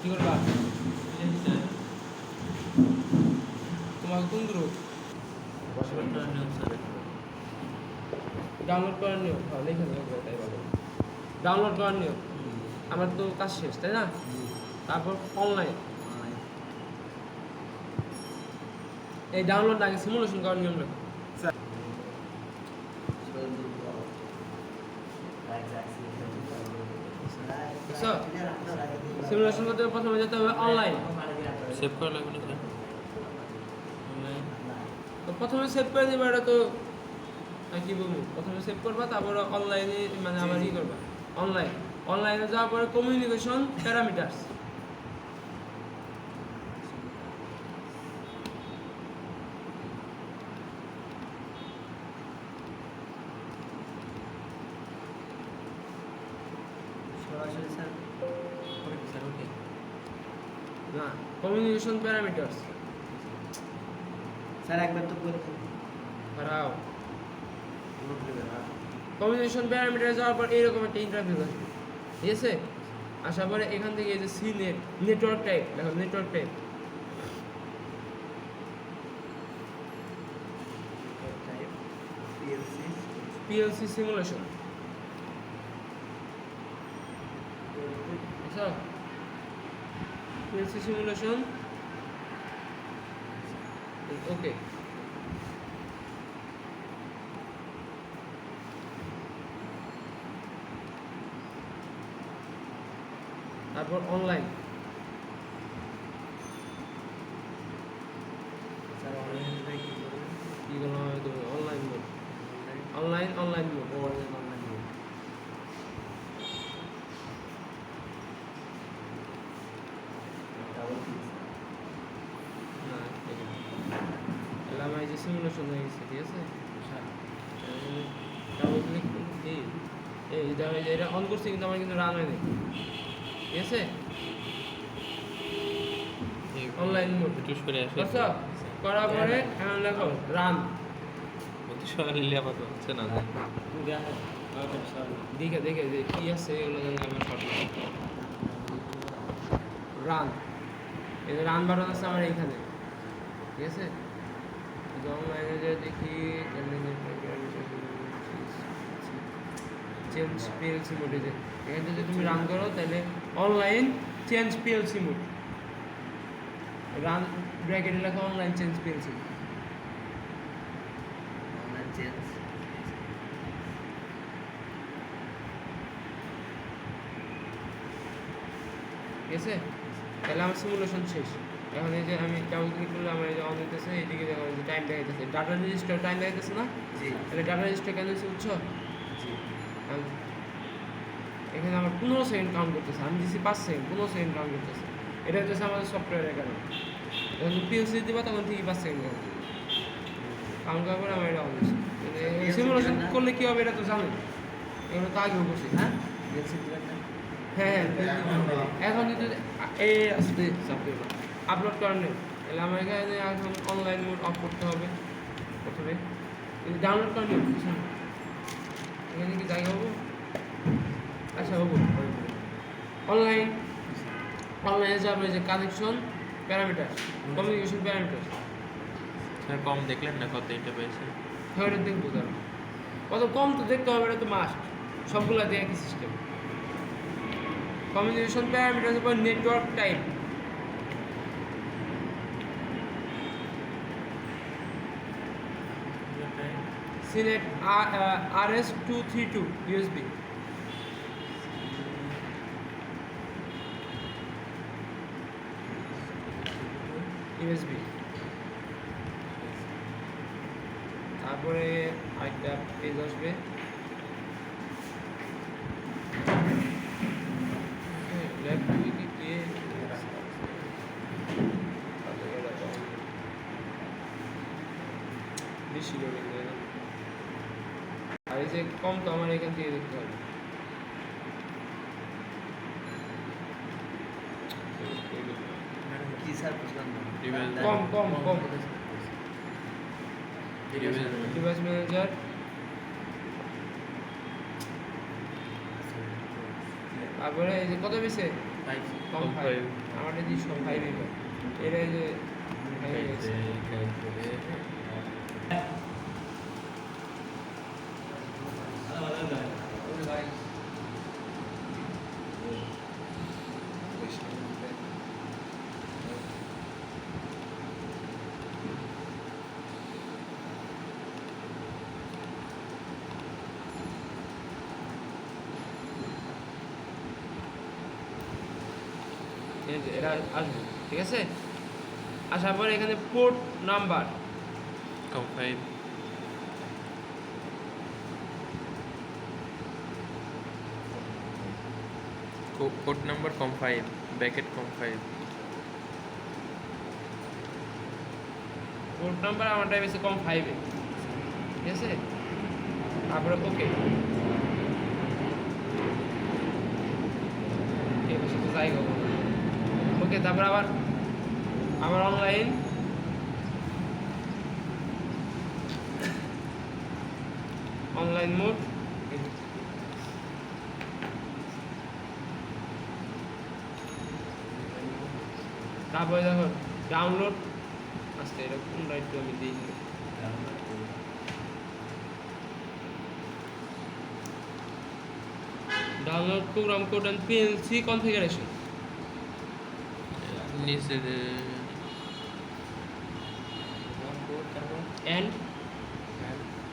কি করবা? তোমার কোন গ্রুপ? ডাউনলোড করার নিয়ম, হ্যাঁ লিখে নেবো, তাই ভালো। ডাউনলোড করার নিয়ম, আমার তো কাজ শেষ তাই না? তারপর অনলাইন, এই ডাউনলোড আগে সিমুলেশন করার নিয়ম লেখো। সিমুলেশন করতে প্রথমে যেতে হবে অনলাইন। সেভ করা লাগবে না স্যার? তো প্রথমে সেভ করে দিবা, এটা তো কি বলবো, প্রথমে সেভ করবা তারপরে অনলাইনে মানে আবার ই করবা। অনলাইনে যাওয়ার পরে কমিউনিকেশন প্যারামিটারস, না কমিউনিকেশন প্যারামিটারস স্যার একবার তো করে খারাপ। কমিউনিকেশন প্যারামিটার যাওয়ার পর এইরকম একটা ইন্টারফেস আসবে, ঠিক আছে? আসার পরে এখান থেকে এই যে সি নেট, নেটওয়ার্ক টাইপ দেখো, নেটওয়ার্ক টাইপ পিএলসি সিমুলেশন, আচ্ছা পিএলসি সিমুলেশন, ওকে। তারপর অনলাইন, স্যার অনলাইনে কি করবেন? কি বলা হয় তুমি, online mode, online mode, online mode. না তাহলে আমার এই যে সিমুলেশন হয়ে গেছে, ঠিক আছে? ডাবল ক্লিক এই এটা অন করছি কিন্তু আমার কিন্তু রান হয়নি, ঠিক আছে? অনলাইন মোড একটু সরে আসে। আচ্ছা, করার পরে এখন লেখো রান। অতি সকালে আপাতত হচ্ছে না। দেখে যে কি আছে এগুলো জানি আমার শর্ট রান, এই যে রান বাটন আছে আমার এইখানে, ঠিক আছে? অনলাইনে যে দেখি চেঞ্জ পিএলসি মোডে, যে এখানে যদি তুমি রান করো তাহলে online change PLC mode, run ব্র্যাকেটে লেখা online change PLC, online change. ঠিক আছে? তাহলে আমার সিমুলেশন শেষ। এখন এই যে আমি ডাবল ক্লিক করলে আমার এই যে অন হইতেছে, এইদিকে দেখো যে টাইম দেখাইতেছে, ডাটা রেজিস্টার টাইম দেখাইতেছে না? জি তাহলে ডাটা রেজিস্টার কেন হচ্ছে বুঝছো? জি। এখানে আমার 15 সেকেন্ড কাউন্ট করতেছে, আমি দিচ্ছি 5 সেকেন্ড, 15 সেকেন্ড কাউন্ট করতেছে। এটা হচ্ছে আমাদের সফটওয়্যারের কারণে। যখন পিএলসি দিবা তখন ঠিকই 5 সেকেন্ড কাউন্ট করার পরে আমার এটা অন হচ্ছে। সিমুলেশন করলে কী হবে এটা তো জানো, এগুলো তো আগেও করছি। হ্যাঁ হ্যাঁ এখন যদি এই আসতে চাপবে আপলোড করার নেই, তাহলে আমার এখানে এখন অনলাইন মোড অফ করতে হবে প্রথমে, কিন্তু ডাউনলোড করার নেই কিছু না। এখানে কি জায়গা হবো? আচ্ছা হবো। অনলাইনে যাবে যে connection parameter, communication parameter, sir কম দেখলেন না কত এটা পেয়েছে? হ্যাঁ দেখবো তারা কত কম তো দেখতে হবে, এটা তো মাস্ট, সবগুলো দিয়ে একই সিস্টেম। কমিউনিকেশন প্যারামিটার উপর network type, select RS232 USB, তারপরে আরেকটা পেজ আসবে, বেশি লোডিং দেয় না, আর এই যে কম তো আমার এখান থেকে দেখতে হবে। কি স্যার বুঝলাম না। কম ডিভাইস ম্যানেজার, তারপরে এই যে কত বেশি ফাইভ কম কম 5 five। আমার যদি সব 5 এই এর এই যে হয়ে গেছে। এই যে এরা আসবে, ঠিক আছে? আসার পরে এখানে পোর্ট নাম্বার কম 5। কোড নাম্বার কম 5, ব্যাকেট কম 5। পোর্ট নাম্বার আমারটা বেশি কম 5 এ, ঠিক আছে? তারপরে ওকে, এই বসে তো যাই হোক ওকে। তারপর আবার আবার অনলাইন অনলাইন মোড, তারপরে দেখো ডাউনলোড আসতে এরকম রাইট আমি দিই download program code and PLC configuration নিচে and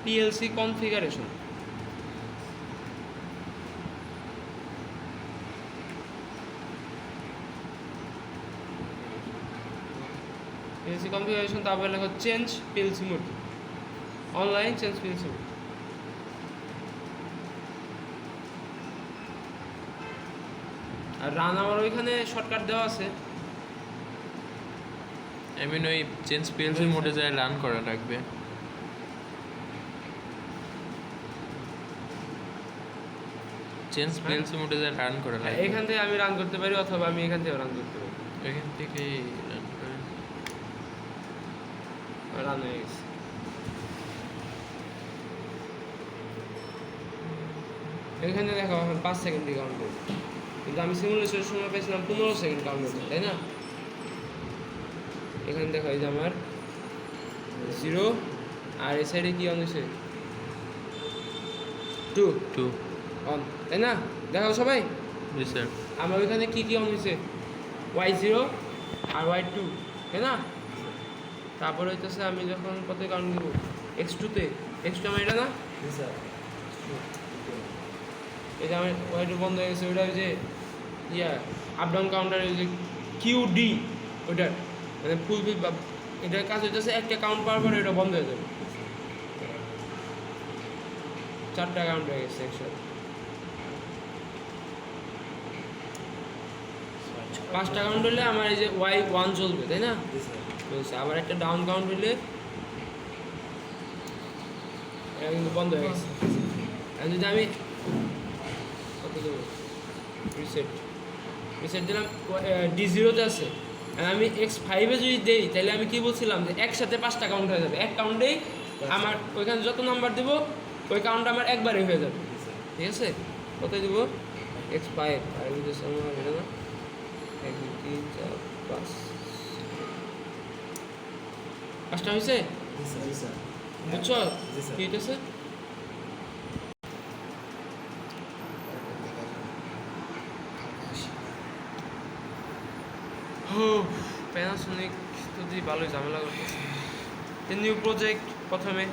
PLC configuration. PLC configuration, তারপরে লেখো change PLC mode, online change PLC mode. আর রান আমার ওইখানে শর্টকাট দেওয়া আছে। আই মিন ওই চেঞ্জ পিএলসি মোডে যায় রান করা লাগবে। চেঞ্জ পিএলসি মোডে যায় রান করা লাগবে। এখান থেকে আমি রান করতে পারি অথবা আমি এখান থেকে রান করতে পারি। এখান থেকে রান করেন। রান হয়ে গেছে। এখানে দেখো এখন 5 সেকেন্ডে কাউন্ট করবে, কিন্তু আমি সিমুলেশনের সময় পেয়েছিলাম 15 সেকেন্ড কাউন্ট করতে, তাই না? এখানে দেখো এই যে আমার 0 আর এই সাইডে কি অন হয়েছে 2 2। অন, তাই না? দেখো সবাই জি স্যার। আমার ওইখানে কি কি অন হয়েছে y0 আর y2, তাই না? তারপরে হইতেছে আমি যখন কত কাউন্ট দিব x2 তে, x2 আমার এটা না, এই যে আমার y2 বন্ধ হয়ে গেছে। ওইটা ওই যে ইয়া আপ ডাউন কাউন্টার, ওই যে QD ওইটার মানে ফুলফিল বা এটার কাজ হইতেছে একটা কাউন্ট পাওয়ার পরে এটা বন্ধ হয়ে যাবে। 4টা কাউন্ট হয়ে গেছে একসাথে। 5টা কাউন্ট হলে আমার এই যে y1 চলবে, তাই না? চলছে। আবার একটা ডাউন কাউন্ট হলে এটা কিন্তু বন্ধ হয়ে গেছে। আর যদি আমি কত দেবো রিসেট রিসেট দিলাম, D0-তে আছে, আর আমি X5-এ যদি দেই তাহলে আমি কি বলছিলাম যে একসাথে 5টা কাউন্ট হয়ে যাবে। এক কাউন্টেই আমার ওইখানে যত নাম্বার দেবো ওই কাউন্ট আমার একবারে হয়ে যাবে, ঠিক আছে? কত দেবো X5 আর দিতেছে আমার এটা না 1 2 3 4 5 5টা হয়েছে, বুঝছো কি হইতেছে? প্যানাসোনিক তো দিয়ে ভালোই ঝামেলা করতেছে। নিউ প্রজেক্ট, প্রথমে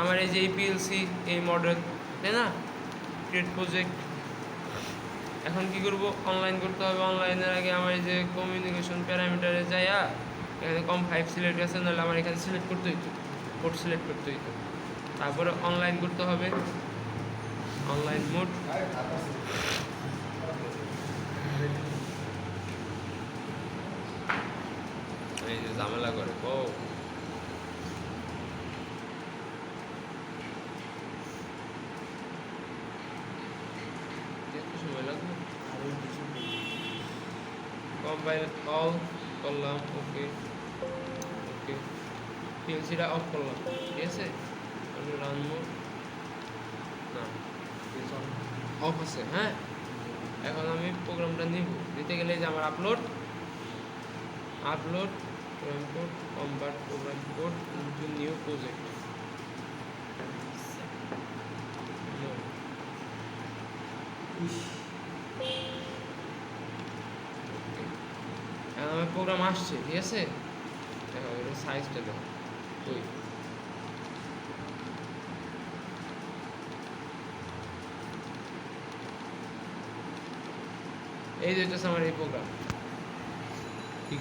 আমার এই যে এই পিএলসি এই মডেল, তাই না? Create project. এখন কি করব, অনলাইন করতে হবে। অনলাইনের আগে আমার এই যে কমিউনিকেশন প্যারামিটারে যাইয়া এখানে কম 5 সিলেক্ট আছে, নাহলে আমার এখানে সিলেক্ট করতে হইতো, কোড সিলেক্ট করতে হইতো। তারপরে অনলাইন করতে হবে, অনলাইন মোড। এই যে ঝামেলা করে ও সময় লাগবে। কম্পাইল অল করলাম, ওকে ওকে, পিএলসিটা অফ করলাম, ঠিক আছে? রান মোড না অফ আছে, হ্যাঁ এখন আমি প্রোগ্রামটা নিব, নিতে গেলে যে আমার upload program code convert program code into new project. আমার প্রোগ্রাম আসছে, ঠিক আছে, দেখো এটা সাইজটা দেখো ওই এই যে হচ্ছে আমার এই প্রোগ্রাম, কি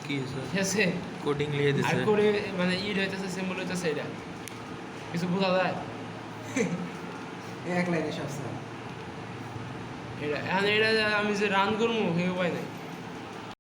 ঠিক আছে, কোডিং লিখে আর দিছে করে মানে ইড হইতেছে সিম্বল হইতেছে, এটা কিছু বোঝা যায় এক লাইনে সব স্যার। এটা এখন এটা আমি যে রান করবো সেই উপায় নেই।